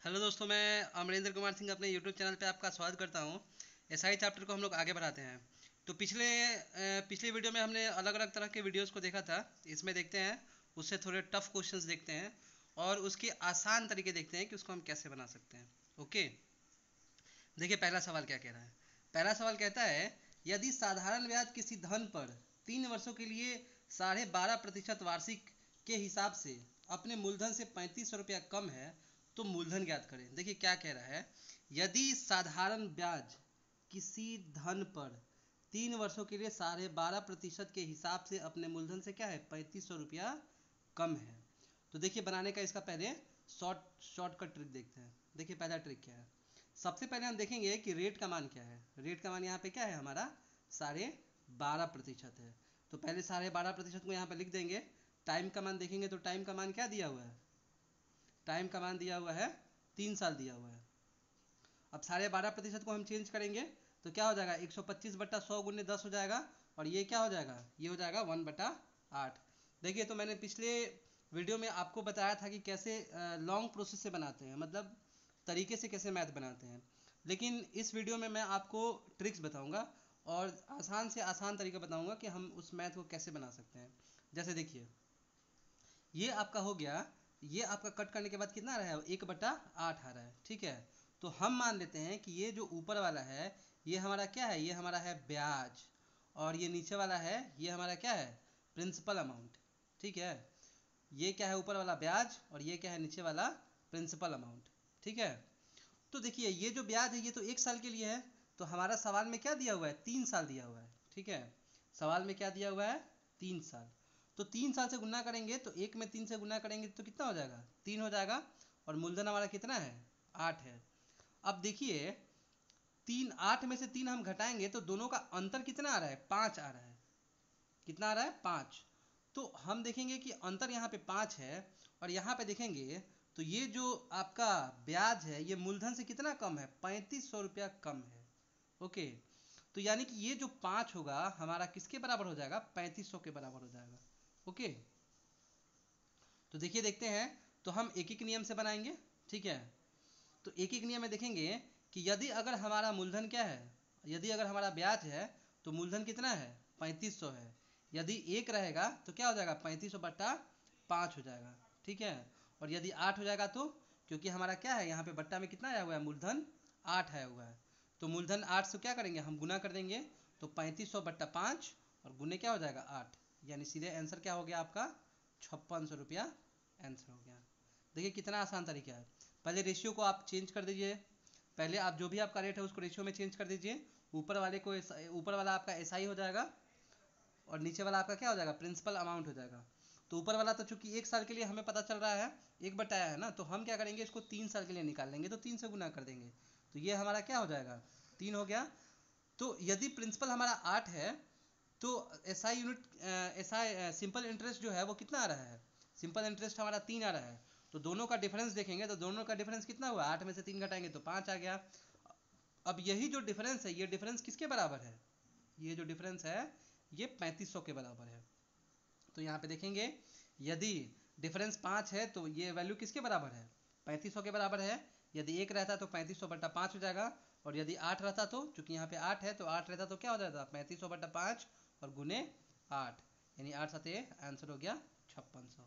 Hello दोस्तों, मैं अमरेंद्र कुमार सिंह अपने यूट्यूब चैनल पे आपका स्वागत करता हूँ। एसआई चैप्टर को हम लोग आगे बढ़ाते हैं। तो पिछले वीडियो में हमने अलग अलग तरह के वीडियोस को देखा था। इसमें देखते हैं, उससे थोड़े टफ क्वेश्चंस देखते हैं और उसके आसान तरीके देखते हैं कि उसको हम कैसे बना सकते हैं। ओके, देखिए पहला सवाल क्या कह रहा है। पहला सवाल कहता है, यदि साधारण ब्याज किसी धन पर 3 वर्षों के लिए 12.5% वार्षिक के हिसाब से अपने मूलधन से 3500 रुपया कम है तो मूलधन ज्ञात करें। देखिए क्या कह रहा है, यदि साधारण ब्याज किसी धन पर 3 वर्षों के लिए 12.5% के हिसाब से अपने मूलधन से क्या है 3500 रुपया कम है। तो देखिए बनाने का इसका पहले शॉर्टकट ट्रिक देखते हैं। देखिए पहला ट्रिक क्या है। सबसे पहले हम देखेंगे कि रेट का मान क्या है। रेट का मान यहाँ पे क्या है, हमारा 12.5% है। तो पहले 12.5% को यहाँ पे लिख देंगे। टाइम का मान देखेंगे तो टाइम का मान क्या दिया हुआ है, टाइम का मान दिया हुआ है 3 साल दिया हुआ है। अब 12.5% को हम चेंज करेंगे तो क्या हो जाएगा, 125/100 गुने 10 हो जाएगा। और ये क्या हो जाएगा, ये हो जाएगा 1/8। देखिए तो मैंने पिछले वीडियो में आपको बताया था कि कैसे लॉन्ग प्रोसेस से बनाते हैं, मतलब तरीके से कैसे मैथ बनाते हैं। लेकिन इस वीडियो में मैं आपको ट्रिक्स बताऊंगा और आसान से आसान तरीका बताऊंगा कि हम उस मैथ को कैसे बना सकते हैं। जैसे देखिए, ये आपका हो गया, ये आपका कट करने के बाद कितना आ रहा है, 1/8 आ रहा है। ठीक है, तो हम मान लेते हैं कि ये जो ऊपर वाला है ये हमारा क्या है, ये हमारा है ब्याज, और ये नीचे वाला है ये हमारा क्या है, प्रिंसिपल अमाउंट। ठीक है, ये क्या है ऊपर वाला ब्याज और ये क्या है नीचे वाला प्रिंसिपल अमाउंट। ठीक है, तो देखिए ये जो ब्याज है ये तो 1 साल के लिए है। तो हमारा सवाल में क्या दिया हुआ है, 3 साल दिया हुआ है। ठीक है, सवाल में क्या दिया हुआ है, 3 साल। तो 3 साल से गुना करेंगे तो 1 में 3 से गुना करेंगे तो कितना हो जाएगा, 3 हो जाएगा। और मूलधन हमारा कितना है, 8 है। अब देखिए 8 में से 3 हम घटाएंगे तो दोनों का अंतर कितना आ रहा है, 5 आ रहा है। कितना आ रहा है, 5। तो हम देखेंगे कि अंतर यहाँ पे 5 है। और यहाँ पे देखेंगे तो ये जो आपका ब्याज है ये मूलधन से कितना कम है, 3500 रुपया कम है। ओके, तो यानी कि ये जो 5 होगा हमारा किसके बराबर हो जाएगा, 3500 के बराबर हो जाएगा। ओके, तो देखिए देखते हैं, तो हम एक एक नियम से बनाएंगे। ठीक है, तो एक एक नियम में देखेंगे कि यदि अगर हमारा मूलधन क्या है, यदि अगर हमारा ब्याज है तो मूलधन कितना है, 3500 है। यदि 1 रहेगा तो क्या हो जाएगा, 3500/5 हो जाएगा। ठीक है, और यदि 8 हो जाएगा तो, क्योंकि हमारा क्या है यहाँ पे बट्टा में कितना आया हुआ है, मूलधन 8 आया हुआ है। तो मूलधन 8 से क्या करेंगे, हम गुना कर देंगे। तो 3500/5 और गुने क्या हो जाएगा 8, यानी सीधे आंसर क्या हो गया आपका, 5600 रुपया आंसर हो गया। देखिए कितना आसान तरीका है। पहले रेशियो को आप चेंज कर दीजिए। पहले आप जो भी आपका रेट है उसको रेशियो में चेंज कर दीजिए। ऊपर वाले को ऊपर वाला आपका एसआई हो जाएगा और नीचे वाला आपका क्या हो जाएगा, प्रिंसिपल अमाउंट हो जाएगा। तो ऊपर वाला तो चूंकि 1 साल के लिए हमें पता चल रहा है, 1/8 है ना, तो हम क्या करेंगे इसको 3 साल के लिए निकाल लेंगे। तो 3 से गुना कर देंगे तो ये हमारा क्या हो जाएगा, 3 हो गया। तो यदि प्रिंसिपल हमारा 8 है तो SI unit SI simple interest जो है वो कितना आ रहा है, सिंपल इंटरेस्ट हमारा 3 आ रहा है। तो दोनों का डिफरेंस देखेंगे तो दोनों का डिफरेंस कितना हुआ, 8 में से 3 घटाएंगे तो 5 आ गया। अब यही जो डिफरेंस है ये डिफरेंस किसके बराबर है, ये जो डिफरेंस है ये 3500 के बराबर है। तो यहाँ पे देखेंगे यदि डिफरेंस 5 है तो ये वैल्यू किसके बराबर है, 3500 के बराबर है। यदि 1 रहता तो 3500/5 हो जाएगा। और यदि 8 रहता तो, चूंकि यहाँ पे 8 है तो 8 रहता तो क्या हो जाता, 3500/5 और गुने 8, यानी 8 7 आंसर हो गया 5600।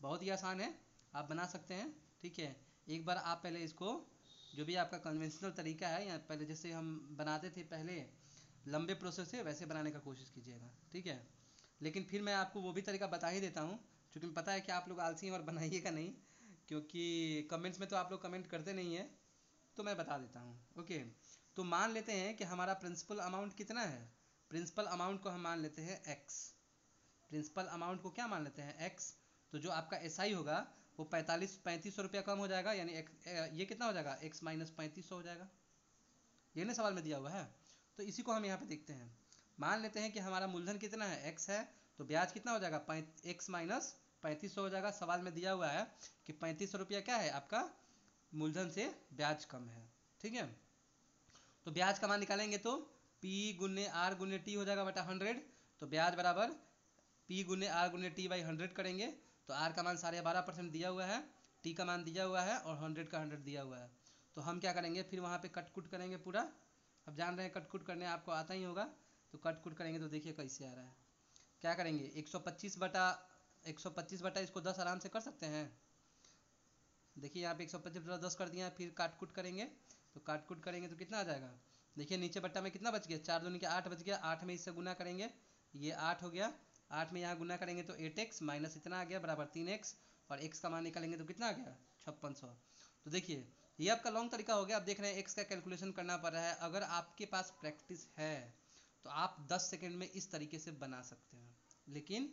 बहुत ही आसान है, आप बना सकते हैं। ठीक है, एक बार आप पहले इसको, जो भी आपका कन्वेंशनल तरीका है या पहले जैसे हम बनाते थे पहले लंबे प्रोसेस से, वैसे बनाने का कोशिश कीजिएगा। ठीक है, लेकिन फिर मैं आपको वो भी तरीका बता ही देता हूँ, क्योंकि पता है कि आप लोग आलसी हैं और बनाइएगा नहीं, क्योंकि कमेंट्स में तो आप लोग कमेंट करते नहीं हैं। तो मैं बता देता हूँ। ओके, तो मान लेते हैं कि हमारा प्रिंसिपल अमाउंट कितना है, प्रिंसिपल अमाउंट को हम मान लेते हैं एक्स। प्रिंसिपल अमाउंट को क्या मान लेते हैं, एक्स। तो जो आपका एसआई होगा वो 3500 रुपया कम हो जाएगा, यानी ये कितना हो जाएगा, एक्स माइनस 3500 हो जाएगा। ये ना सवाल में दिया हुआ है। तो इसी को हम यहाँ पे देखते हैं। मान लेते हैं कि हमारा मूलधन कितना है, एक्स है। तो ब्याज कितना हो जाएगा, एक्स माइनस 3500 हो जाएगा। सवाल में दिया हुआ है कि 3500 रुपया क्या है आपका, मूलधन से ब्याज कम है। ठीक है, तो ब्याज का मान निकालेंगे तो पी गुने आर गुने टी हो जाएगा बटा 100। तो ब्याज बराबर पी गुने आर गुने टी बाई 100 करेंगे तो आर का मान 12.5% दिया हुआ है। टी का मान दिया हुआ है और 100 का 100 दिया हुआ है। तो हम क्या करेंगे, फिर वहाँ पे कट कुट करेंगे पूरा। अब जान रहे हैं कट कुट करने, आपको आता ही होगा। तो कट कुट करेंगे तो देखिए कैसे आ रहा है। क्या करेंगे, 125 बटा इसको 10 आराम से कर सकते हैं। देखिए यहाँ पे 125 बटा 10 कर दिया है। फिर काट कुट करेंगे, तो काट कुट करेंगे तो कितना आ जाएगा। देखिए नीचे बट्टा में कितना बच गया, 4 दूनी के 8 बच गया। 8 में इससे गुना करेंगे, ये 8 हो गया। 8 में यहाँ गुना करेंगे तो 8x माइनस इतना आ गया बराबर 3x, और x का मान निकालेंगे तो कितना आ गया 5600। तो देखिए ये आपका लॉन्ग तरीका हो गया। आप देख रहे हैं x का कैलकुलेशन करना पड़ रहा है। अगर आपके पास प्रैक्टिस है तो आप 10 सेकेंड में इस तरीके से बना सकते हैं, लेकिन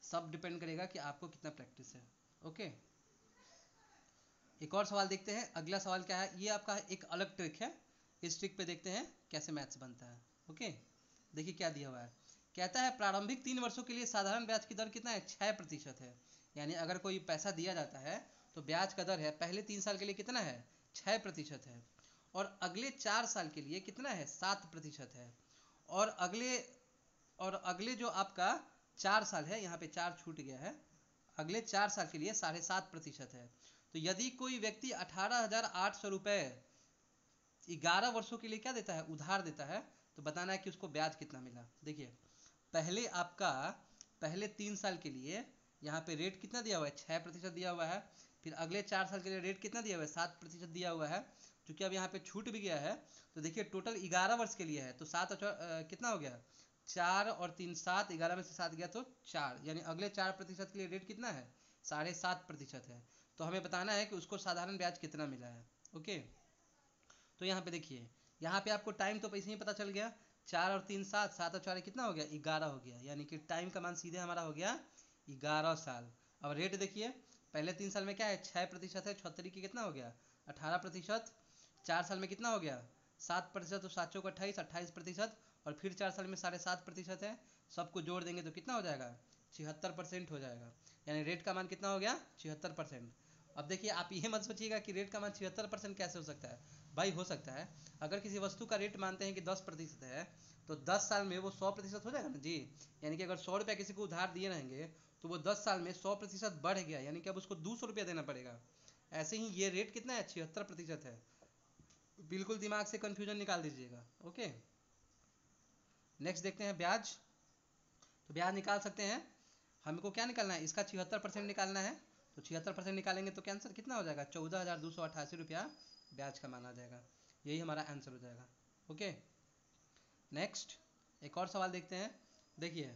सब डिपेंड करेगा कि आपको कितना प्रैक्टिस है। ओके, एक और सवाल देखते हैं। अगला सवाल क्या है, ये आपका एक अलग ट्रिक है। इस ट्रिक पे देखते हैं कैसे मैथ्स बनता है। ओके, देखिए क्या दिया हुआ है। कहता है प्रारंभिक 3 वर्षों के लिए साधारण ब्याज की दर कितना है, 6% है। यानी अगर कोई पैसा दिया जाता है तो ब्याज का दर है पहले 3 साल के लिए कितना है, 6% है। और अगले 4 साल के लिए कितना है, 7% है। और अगले जो आपका 4 साल है, यहाँ पे 4 छूट गया है, अगले 4 साल के लिए 7.5% है। तो यदि कोई व्यक्ति 18,800 रुपये 11 वर्षों के लिए क्या देता है, उधार देता है, तो बताना है कि उसको ब्याज कितना मिला। देखिए पहले आपका पहले 3 साल के लिए यहाँ पे रेट कितना दिया हुआ है, 6% दिया हुआ है। फिर अगले 4 साल के लिए रेट कितना दिया हुआ है, 7% दिया हुआ है। क्योंकि अब यहाँ पे छूट भी गया है, तो देखिए टोटल 11 वर्ष के लिए है। तो 7 कितना हो गया, 4 और 3 7, 11 में से 7 गया तो 4, यानी अगले 4% के लिए रेट कितना है, 7.5% है। तो हमें बताना है कि उसको साधारण ब्याज कितना मिला है। ओके, तो यहाँ पे देखिए, यहाँ पे आपको टाइम तो पैसे ही पता चल गया। 4 और 3 7, 7 और 4 कितना हो गया, 11 हो गया। यानी कि टाइम का मान सीधे हमारा हो गया 11 साल। अब रेट देखिए, पहले 3 साल में क्या है, 6% है। 76 की कितना हो गया, 18%। 4 साल में कितना हो गया, 7%। तो 7 चौक 28, 28%। और फिर 4 साल में 7.5% है। सबको जोड़ देंगे तो कितना हो जाएगा, 76% हो जाएगा। यानी रेट का मान कितना हो गया, 76%। अब देखिए आप ये मत सोचिएगा कि रेट का मान 76% कैसे हो सकता है। भाई हो सकता है, अगर किसी वस्तु का रेट मानते हैं कि 10% है, तो 10 साल में वो 100% हो जाएगा ना जी। यानी कि अगर 100 रुपया किसी को उधार दिए रहेंगे, तो वो 10 साल में 100% बढ़ गया, यानी कि अब उसको 200 रुपया देना पड़ेगा। ऐसे ही ये रेट कितना है, 76% है। बिल्कुल दिमाग से कन्फ्यूजन निकाल दीजिएगा। ओके, नेक्स्ट देखते हैं ब्याज। तो ब्याज निकाल सकते हैं। हमको क्या निकालना है, इसका 76% निकालना है। तो 76% निकालेंगे तो कैंसर कितना हो जाएगा, 14,288 रुपया ब्याज का माना जाएगा। यही हमारा आंसर हो जाएगा। ओके, नेक्स्ट एक और सवाल देखते हैं। देखिए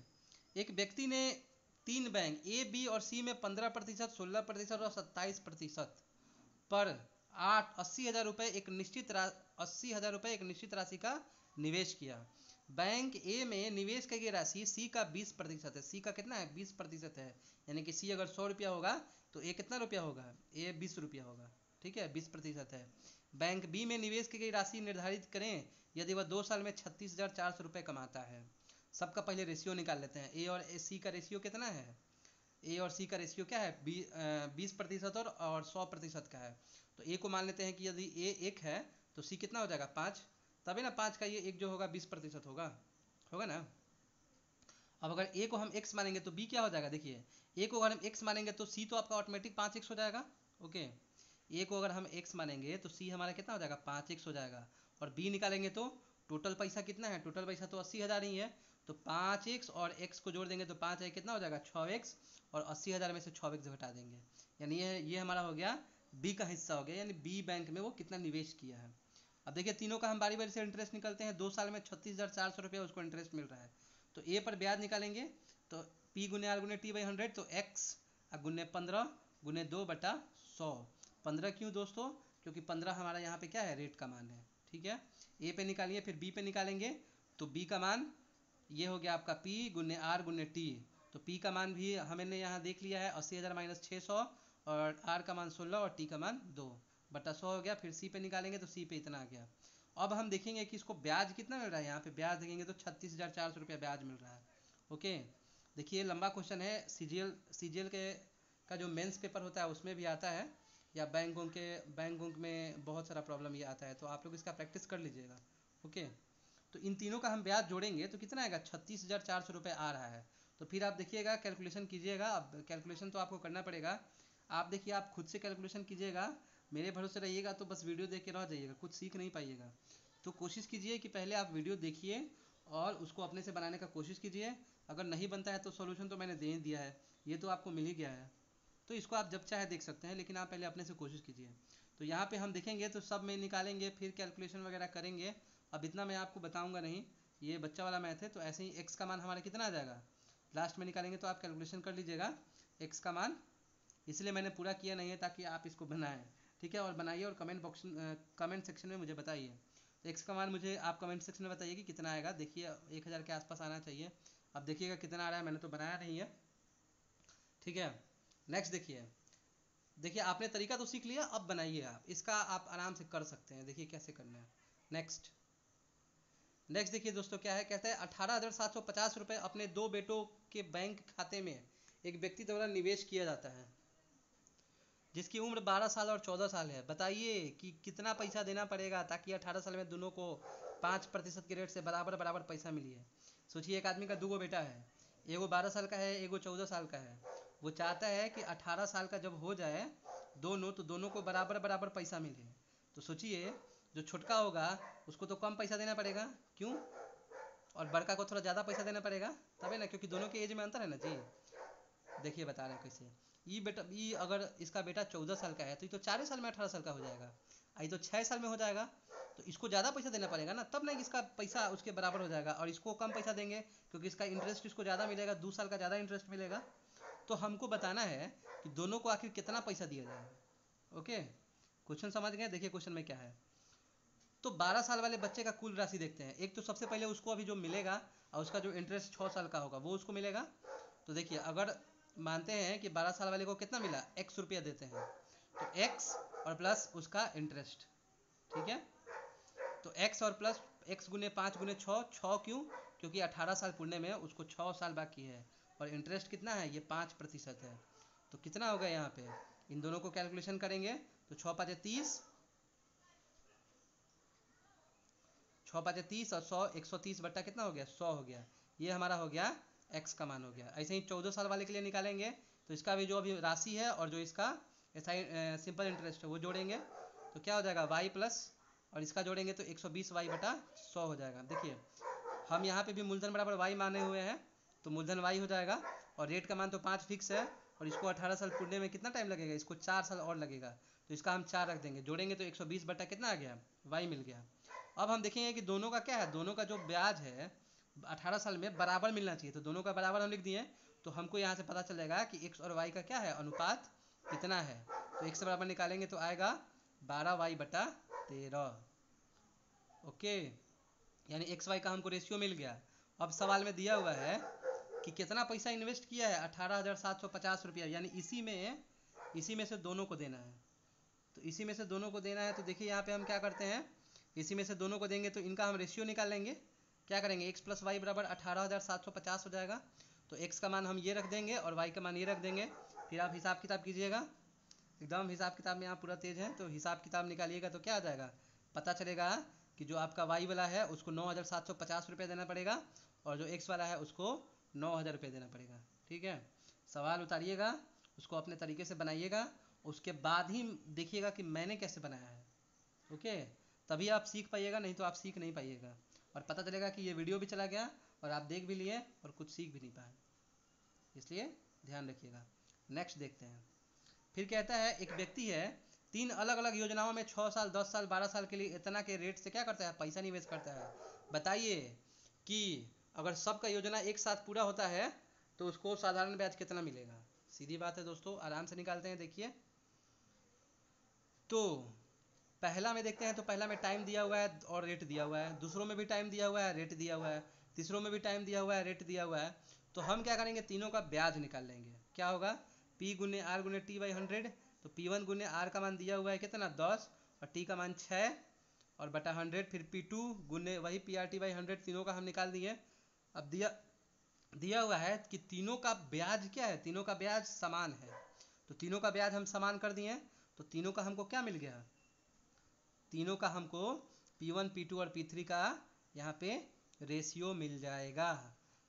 एक व्यक्ति ने 3 बैंक ए बी और सी में 15%, 16% और 27% पर 80,000 रुपये एक निश्चित 80,000 रुपये एक निश्चित राशि का निवेश किया। बैंक ए में निवेश की राशि सी का 20% है। सी का कितना है, 20% है। यानी कि सी अगर 100 रुपया होगा तो ए कितना रुपया होगा, ए 20 रुपया होगा। ठीक है, 20% है। बैंक बी में निवेश की गई राशि निर्धारित करें यदि वह 2 साल में 36,400 रुपये कमाता है। सबका पहले रेशियो निकाल लेते हैं। ए और सी का रेशियो कितना है, ए और सी का रेशियो क्या है, 20% और 100% का है। तो ए को मान लेते हैं कि यदि ए 1 है तो सी कितना हो जाएगा, 5। तभी ना 5 का ये 1 जो होगा 20% होगा ना। अब अगर ए को हम x मानेंगे तो b क्या हो जाएगा, देखिए ए को अगर हम x मानेंगे तो c तो आपका ऑटोमेटिक 5x हो जाएगा। ओके, ए को अगर हम x मानेंगे तो c हमारा कितना हो जाएगा, 5x हो जाएगा। और b निकालेंगे तो टोटल पैसा कितना है, टोटल पैसा तो 80,000 ही है। तो 5x और x को जोड़ देंगे तो 5 है कितना हो जाएगा, 6x। और 80,000 में से 6x घटा देंगे, यानी ये हमारा हो गया बी का हिस्सा हो गया। यानी बी बैंक में वो कितना निवेश किया है। अब देखिए तीनों का हम बारी बारी से इंटरेस्ट निकलते हैं। 2 साल में 36,400 रुपया उसको इंटरेस्ट मिल रहा है। तो ए पर ब्याज निकालेंगे तो पी गुने आर गुने टी बाई 100, तो एक्स गुने 15 गुने 2/100। 15 क्यों दोस्तों, क्योंकि 15 हमारा यहाँ पे क्या है, रेट का मान है। ठीक है, ए पे निकालिए, फिर बी पे निकालेंगे तो बी का मान ये हो गया आपका पी गुने आर गुने टी। तो पी का मान भी हमने यहाँ देख लिया है, 80,000 माइनस 600, और आर का मान 16 और टी का मान 2/100 हो गया। फिर सी पे निकालेंगे तो सी पे इतना आ गया। अब हम देखेंगे कि इसको ब्याज कितना मिल रहा है। यहाँ पे ब्याज देखेंगे तो 36,400 रुपया ब्याज मिल रहा है। ओके, देखिए लंबा क्वेश्चन है। सीजीएल के का जो मेंस पेपर होता है उसमें भी आता है, या बैंक में बहुत सारा प्रॉब्लम ये आता है। तो आप लोग इसका प्रैक्टिस कर लीजिएगा। ओके, तो इन तीनों का हम ब्याज जोड़ेंगे तो कितना आएगा, 36,400 रुपये आ रहा है। तो फिर आप देखिएगा, कैलकुलेशन कीजिएगा। अब कैलकुलेशन तो आपको करना पड़ेगा। आप देखिए, आप खुद से कैलकुलेशन कीजिएगा, मेरे भरोसे रहिएगा तो बस वीडियो देख के रह जाइएगा, कुछ सीख नहीं पाइएगा। तो कोशिश कीजिए कि पहले आप वीडियो देखिए और उसको अपने से बनाने का कोशिश कीजिए। अगर नहीं बनता है तो सॉल्यूशन तो मैंने दे ही दिया है, ये तो आपको मिल ही गया है, तो इसको आप जब चाहे देख सकते हैं, लेकिन आप पहले अपने से कोशिश कीजिए। तो यहाँ पे हम देखेंगे तो सब में निकालेंगे, फिर कैलकुलेशन वगैरह करेंगे। अब इतना मैं आपको बताऊँगा नहीं, ये बच्चा वाला मैथ है। तो ऐसे ही एक्स का मान हमारा कितना आ जाएगा लास्ट में निकालेंगे, तो आप कैलकुलेशन कर लीजिएगा एक्स का मान। इसलिए मैंने पूरा किया नहीं है ताकि आप इसको बनाएं, ठीक है। और बनाइए और कमेंट सेक्शन में मुझे बताइए। तो एक्स का मान मुझे आप कमेंट सेक्शन में बताइए कि कितना आएगा। देखिए 1000 के आसपास आना चाहिए। अब देखिएगा कितना आ रहा है, मैंने तो बनाया नहीं है, ठीक है। नेक्स्ट देखिए, देखिए आपने तरीका तो सीख लिया, अब बनाइए आप इसका, आप आराम से कर सकते हैं। देखिए कैसे करना है। नेक्स्ट नेक्स्ट देखिए दोस्तों क्या है, कहता है 18,750 रुपये अपने 2 बेटों के बैंक खाते में एक व्यक्ति द्वारा निवेश किया जाता है जिसकी उम्र 12 साल और 14 साल है। बताइए कि कितना पैसा देना पड़ेगा ताकि 18 साल में दोनों को 5% के रेट से बराबर बराबर पैसा मिली है। सोचिए, एक आदमी का 2 बेटा है, एगो 12 साल का है, एगो 14 साल का है। वो चाहता है कि 18 साल का जब हो जाए दोनों, तो दोनों को बराबर बराबर पैसा मिले। तो सोचिए, जो छोटका होगा उसको तो कम पैसा देना पड़ेगा, क्यों, और बड़का को थोड़ा ज़्यादा पैसा देना पड़ेगा, तभी ना, क्योंकि दोनों के एज में अंतर है ना जी। देखिए बता रहे हैं कैसे। ये अगर इसका बेटा 14 साल का है तो ये तो 4 साल में 18 साल का हो जाएगा, ये तो 6 साल में हो जाएगा। तो इसको ज़्यादा पैसा देना पड़ेगा ना, तब ना इसका पैसा उसके बराबर हो जाएगा। और इसको कम पैसा देंगे क्योंकि इसका इंटरेस्ट इसको ज़्यादा मिलेगा, 2 साल का ज़्यादा इंटरेस्ट मिलेगा। तो हमको बताना है कि दोनों को आखिर कितना पैसा दिया जाएगा। ओके, क्वेश्चन समझ गए। देखिए क्वेश्चन में क्या है। तो 12 साल वाले बच्चे का कुल राशि देखते हैं। एक तो सबसे पहले उसको अभी जो मिलेगा और उसका जो इंटरेस्ट 6 साल का होगा वो उसको मिलेगा। तो देखिए, अगर मानते हैं कि 12 साल वाले को कितना मिला, x रुपया देते हैं, तो x और प्लस उसका इंटरेस्ट, ठीक है। तो x और प्लस x गुने 5 गुने 6, 6 क्यों, क्योंकि 18 साल पूर्णे में उसको 6 साल बाकी है, और इंटरेस्ट कितना है, ये 5% है। तो कितना होगा यहाँ पे, इन दोनों को कैलकुलेशन करेंगे तो 6 5 30, 6 5 30 और 100, 130 बट्टा कितना हो गया, 100 हो गया। ये हमारा हो गया x का मान हो गया। ऐसे ही 14 साल वाले के लिए निकालेंगे तो इसका भी जो अभी राशि है और जो इसका सिंपल इंटरेस्ट है वो जोड़ेंगे तो क्या हो जाएगा y प्लस, और इसका जोड़ेंगे तो 120y बटा 100 हो जाएगा। देखिए हम यहाँ पे भी मूलधन बराबर y माने हुए हैं, तो मूलधन y हो जाएगा, और रेट का मान तो 5 फिक्स है, और इसको 18 साल पूर्णे में कितना टाइम लगेगा, इसको 4 साल और लगेगा, तो इसका हम 4 रख देंगे, जोड़ेंगे तो 120 बटा कितना आ गया, y मिल गया। अब हम देखेंगे कि दोनों का क्या है, दोनों का जो ब्याज है 18 साल में बराबर मिलना चाहिए, तो दोनों का बराबर हम लिख दिए। तो हमको यहाँ से पता चल जाएगा कि x और y का क्या है, अनुपात कितना है। तो x बराबर निकालेंगे तो आएगा 12y बटा 13। ओके, यानी एक्स वाई का हमको रेशियो मिल गया। अब सवाल में दिया हुआ है कि कितना पैसा इन्वेस्ट किया है, 18,750 रुपया, यानी इसी में से दोनों को देना है। तो इसी में से दोनों को देना है, तो देखिए यहाँ पे हम क्या करते हैं, इसी में से दोनों को देंगे तो इनका हम रेशियो निकाल लेंगे। क्या करेंगे, एक्स प्लस वाई बराबर 18,750 हो जाएगा। तो एक्स का मान हम ये रख देंगे और वाई का मान ये रख देंगे। फिर आप हिसाब किताब कीजिएगा, एकदम हिसाब किताब में आप पूरा तेज हैं, तो हिसाब किताब निकालिएगा तो क्या आ जाएगा, पता चलेगा कि जो आपका वाई वाला है उसको 9,750 रुपये देना पड़ेगा, और जो एक्स वाला है उसको 9,000 रुपये देना पड़ेगा। ठीक है, सवाल उतारिएगा, उसको अपने तरीके से बनाइएगा, उसके बाद ही देखिएगा कि मैंने कैसे बनाया है। ओके, तभी आप सीख पाइएगा, नहीं तो आप सीख नहीं पाइएगा, और पता चलेगा कि ये वीडियो भी चला गया और आप देख भी लिए और कुछ सीख भी नहीं पाए, इसलिए ध्यान रखिएगा। नेक्स्ट देखते हैं। फिर कहता है एक व्यक्ति है 3 अलग अलग योजनाओं में 6 साल 10 साल 12 साल के लिए इतना के रेट से क्या करता है, पैसा निवेश करता है। बताइए कि अगर सबका योजना एक साथ पूरा होता है तो उसको साधारण ब्याज कितना मिलेगा। सीधी बात है दोस्तों, आराम से निकालते हैं। देखिए तो पहला में देखते हैं, तो पहला में टाइम दिया हुआ है और रेट दिया हुआ है, दूसरों में भी टाइम दिया हुआ है, रेट दिया हुआ है, तीसरों में भी टाइम दिया हुआ है, रेट दिया हुआ है। तो हम क्या करेंगे, तीनों का ब्याज निकाल लेंगे। क्या होगा, P गुने आर गुने टी बाई 100। तो P1 गुने आर का मान दिया हुआ है कितना 10, और टी का मान 6 और बटा 100, फिर P2 गुने वही PRT बाई 100, तीनों का हम निकाल दिए। अब दिया हुआ है कि तीनों का ब्याज क्या है, तीनों का ब्याज समान है, तो तीनों का ब्याज हम समान कर दिए। तो तीनों का हमको क्या मिल गया, तीनों का हमको P1 P2 और P3 का यहाँ पे रेशियो मिल जाएगा।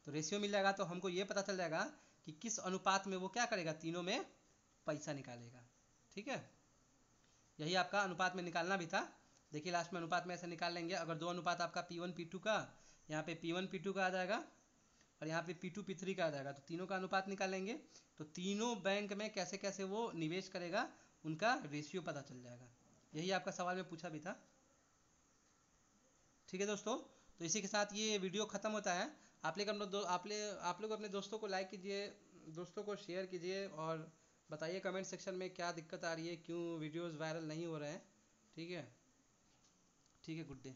तो रेशियो मिल जाएगा तो हमको ये पता चल जाएगा कि किस अनुपात में वो क्या करेगा, तीनों में पैसा निकालेगा। ठीक है, यही आपका अनुपात में निकालना भी था। देखिए लास्ट में अनुपात में ऐसे निकाल लेंगे। अगर दो अनुपात आपका P1 P2 का, यहाँ पे P1 P2 का आ जाएगा और यहाँ पे P2 P3 का आ जाएगा, तो तीनों का अनुपात निकालेंगे तो तीनों बैंक में कैसे कैसे वो निवेश करेगा उनका रेशियो पता चल जाएगा। यही आपका सवाल में पूछा भी था। ठीक है दोस्तों, तो इसी के साथ ये वीडियो ख़त्म होता है। आप लोग अपने दोस्तों को लाइक कीजिए, दोस्तों को शेयर कीजिए और बताइए कमेंट सेक्शन में क्या दिक्कत आ रही है, क्यों वीडियोस वायरल नहीं हो रहे हैं। ठीक है, ठीक है, गुड डे।